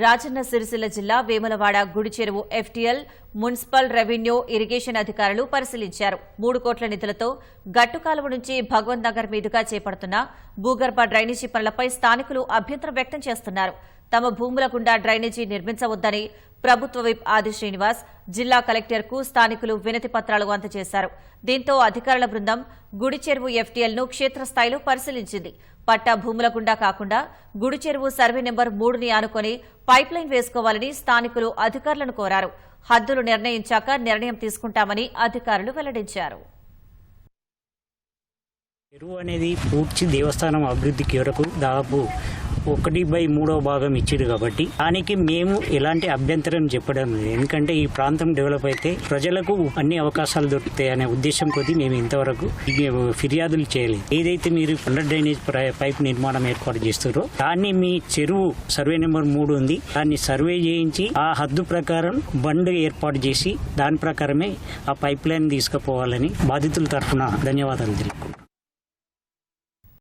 రాజన్న సిరిసిల్ల జిల్లా వేములవాడ గుడి చెరువు ఎఫ్టీఎల్ మున్సిపల్ రెవెన్యూ ఇరిగేషన్ అధికారులు పరిశీలించారు. 3 కోట్ల నిధులతో గట్టు కాలువ నుంచి భగవంత్ నగర్ మీదుగా చేపడుతున్న భూగర్భ డ్రైనేజీ పనులపై స్థానికులు అభ్యంతరం వ్యక్తం చేస్తున్నారు. తమ భూముల గుండా డ్రైనేజీ నిర్మించవద్దని ప్రభుత్వ విప్ ఆది శ్రీనివాస్ జిల్లా కలెక్టర్కు స్థానికులు వినతి పత్రాలు అందజేశారు. దీంతో అధికారుల బృందం గుడి చెరువు ఎఫ్టీఎల్ను క్షేత్రస్థాయిలో పరిశీలించింది. పట్టా భూముల గుండా కాకుండా గుడి చెరువు సర్వే నెంబర్ 3ని ఆనుకొని పైప్లైన్ వేసుకోవాలని స్థానికులు అధికారులను కోరారు. హద్దులు నిర్ణయించాక నిర్ణయం తీసుకుంటామని అధికారులు వెల్లడించారు. చెరువు అనేది పూర్తి దేవస్థానం అభివృద్ధి కొరకు దాదాపు 1/3 భాగం ఇచ్చారు కాబట్టి దానికి మేము ఎలాంటి అభ్యంతరం చెప్పడం లేదు. ఎందుకంటే ఈ ప్రాంతం డెవలప్ అయితే ప్రజలకు అన్ని అవకాశాలు దొరుకుతాయి అనే ఉద్దేశం కొద్దీ మేము ఇంతవరకు ఫిర్యాదులు చేయలేదు. ఏదైతే మీరు అండర్ డ్రైనేజ్ పైప్ నిర్మాణం ఏర్పాటు చేస్తారో దాన్ని మీ చెరువు సర్వే నెంబర్ 3 ఉంది, దాన్ని సర్వే చేయించి ఆ హద్దు ప్రకారం బండ్ ఏర్పాటు చేసి దాని ప్రకారమే ఆ పైప్ లైన్ తీసుకుపోవాలని బాధితుల తరఫున ధన్యవాదాలు తెలుపుకుంటున్నాను.